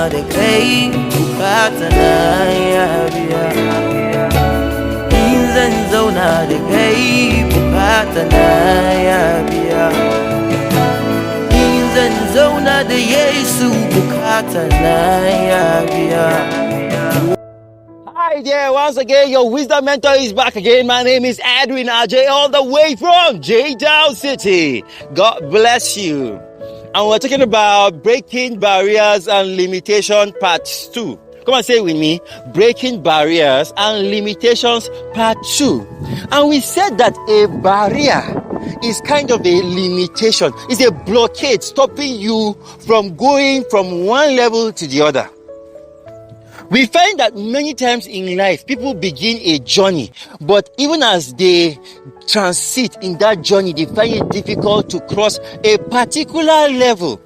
zauna da kai bukata na ya biya. In zan zauna da kai bukata na ya biya. In zan zauna da Yesu bukata na ya biya. Hi there, once again, your wisdom mentor is back again. My name is Edwin Ajeh, all the way from J-Town City. God bless you. And we're talking about breaking barriers and limitation part 2. Come and say it with me, breaking barriers and limitations part 2. And we said that a barrier is kind of a limitation. It's a blockade stopping you from going from one level to the other. We find that many times in life, people begin a journey, but even as they transit in that journey, they find it difficult to cross a particular level.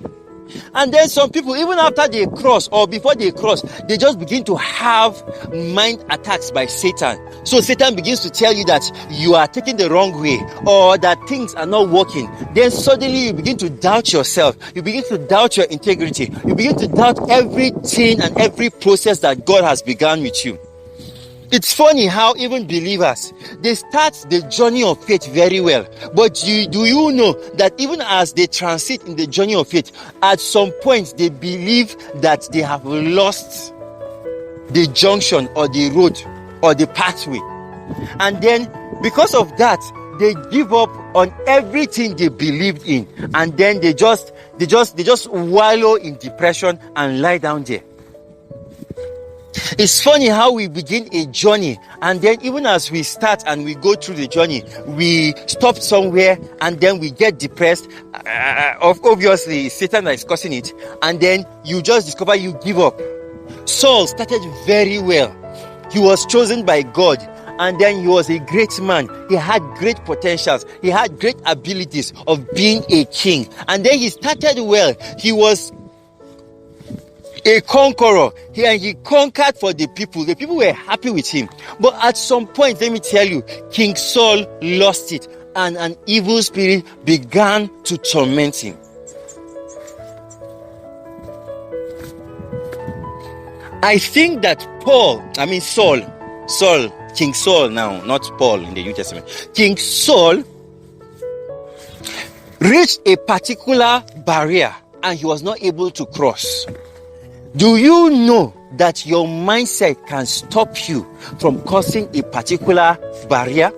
And then some people, even after they cross or before they cross, they just begin to have mind attacks by Satan. So Satan begins to tell you that you are taking the wrong way or that things are not working. Then suddenly you begin to doubt yourself. You begin to doubt your integrity. You begin to doubt everything and every process that God has begun with you. It's funny how even believers, they start the journey of faith very well. But do you know that even as they transit in the journey of faith, at some point they believe that they have lost the junction or the road or the pathway. And then because of that, they give up on everything they believed in. And then they just wallow in depression and lie down there. It's funny how we begin a journey, and then even as we start and we go through the journey, we stop somewhere and then we get depressed. Obviously, it's Satan that is causing it, and then you just discover you give up. Saul started very well. He was chosen by God, and then he was a great man. He had great potentials. He had great abilities of being a king. And then he started well. He was a conqueror. He conquered for the people. The people were happy with him. But at some point, let me tell you, King Saul lost it, and an evil spirit began to torment him. I think that Saul, King Saul now, not Paul in the New Testament. King Saul reached a particular barrier and he was not able to cross. Do you know that your mindset can stop you from crossing a particular barrier?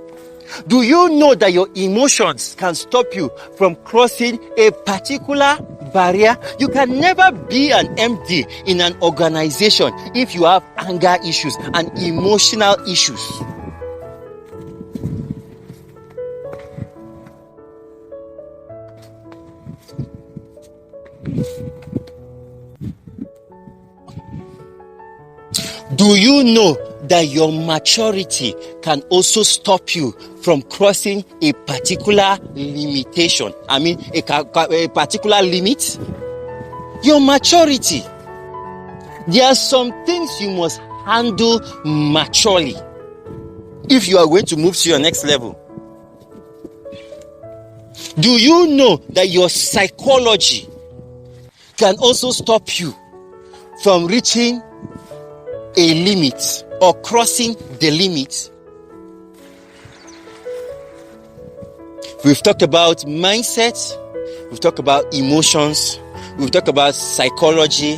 Do you know that your emotions can stop you from crossing a particular barrier? You can never be an MD in an organization if you have anger issues and emotional issues. Do you know that your maturity can also stop you from crossing a particular limitation? A particular limit? Your maturity. There are some things you must handle maturely if you are going to move to your next level. Do you know that your psychology can also stop you from reaching a limit or crossing the limit? We've talked about mindset, we've talked about emotions, we've talked about psychology,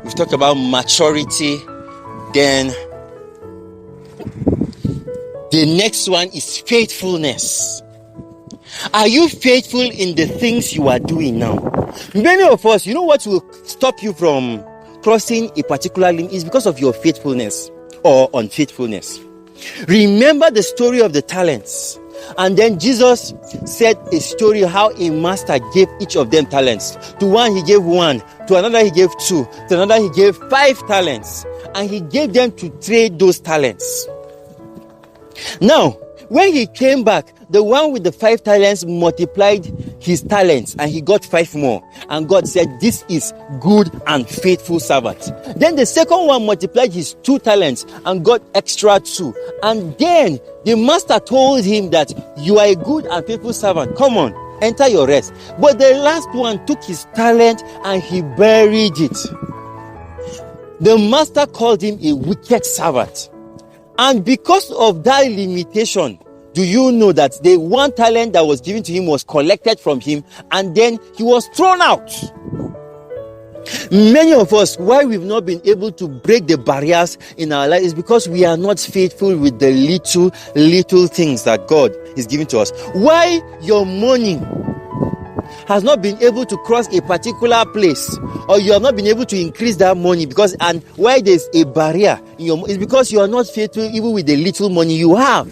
we've talked about maturity. Then the next one is faithfulness. Are you faithful in the things you are doing now? Many of us, you know what will stop you from crossing a particular limit is because of your faithfulness or unfaithfulness. Remember the story of the talents. And then Jesus said a story how a master gave each of them talents. To one he gave 1, to another he gave 2, to another he gave 5 talents. And he gave them to trade those talents. Now, when he came back, the one with the 5 talents multiplied his talents and he got 5 more. And God said, this is good and faithful servant. Then the second one multiplied his 2 talents and got extra 2. And then the master told him that you are a good and faithful servant. Come on, enter your rest. But the last one took his talent and he buried it. The master called him a wicked servant. And because of that limitation, do you know that the one talent that was given to him was collected from him, and then he was thrown out? Many of us, why we've not been able to break the barriers in our life, is because we are not faithful with the little things that God is giving to us. Why your money has not been able to cross a particular place, or you have not been able to increase that money, because, and why there's a barrier in your, is because you are not faithful even with the little money you have.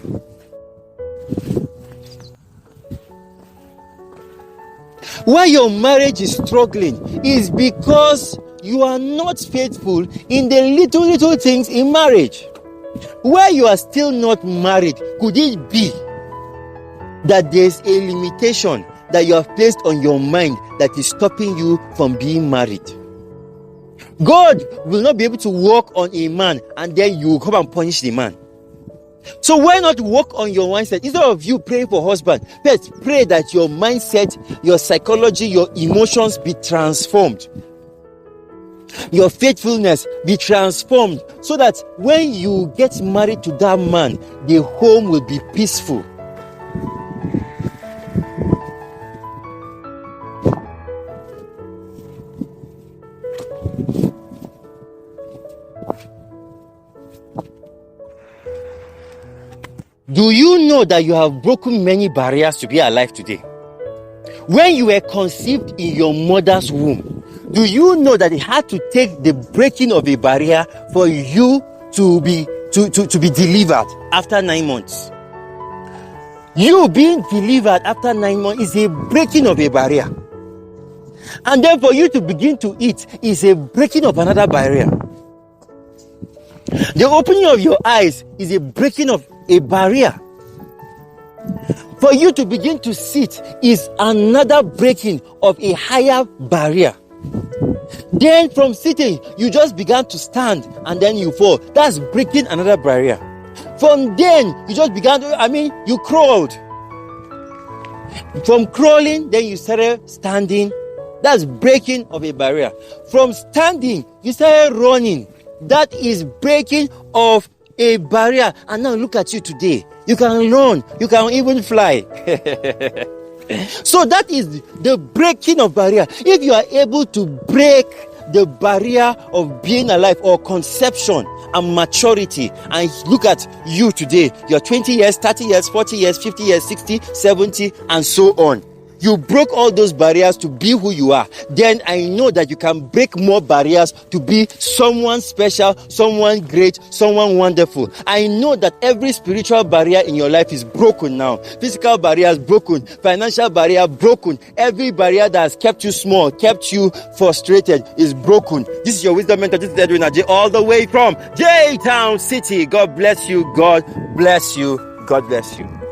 Why your marriage is struggling is because you are not faithful in the little things in marriage. Why you are still not married, could it be that there's a limitation that you have placed on your mind that is stopping you from being married? God will not be able to work on a man and then you come and punish the man. So why not work on your mindset? Instead of you praying for husband, first pray that your mindset, your psychology, your emotions be transformed. Your faithfulness be transformed, so that when you get married to that man, the home will be peaceful. Do you know that you have broken many barriers to be alive today? When you were conceived in your mother's womb, do you know that it had to take the breaking of a barrier for you to be delivered after 9 months? You being delivered after 9 months is a breaking of a barrier. And then for you to begin to eat is a breaking of another barrier. The opening of your eyes is a breaking of a barrier. For you to begin to sit is another breaking of a higher barrier. Then from sitting, you just began to stand and then you fall. That's breaking another barrier. From then, you just began to, you crawled. From crawling, then you started standing. That's breaking of a barrier. From standing, you started running. That is breaking of a barrier. And now look at you today. You can run. You can even fly. So that is the breaking of barrier. If you are able to break the barrier of being alive, or conception and maturity, and look at you today, you're 20 years, 30 years, 40 years, 50 years, 60, 70, and so on. You broke all those barriers to be who you are. Then I know that you can break more barriers to be someone special, someone great, someone wonderful. I know that every spiritual barrier in your life is broken now. Physical barriers broken, financial barrier broken. Every barrier that has kept you small, kept you frustrated is broken. This is your wisdom mentor. This is Edwin Ajeh, all the way from J-Town City. God bless you. God bless you. God bless you.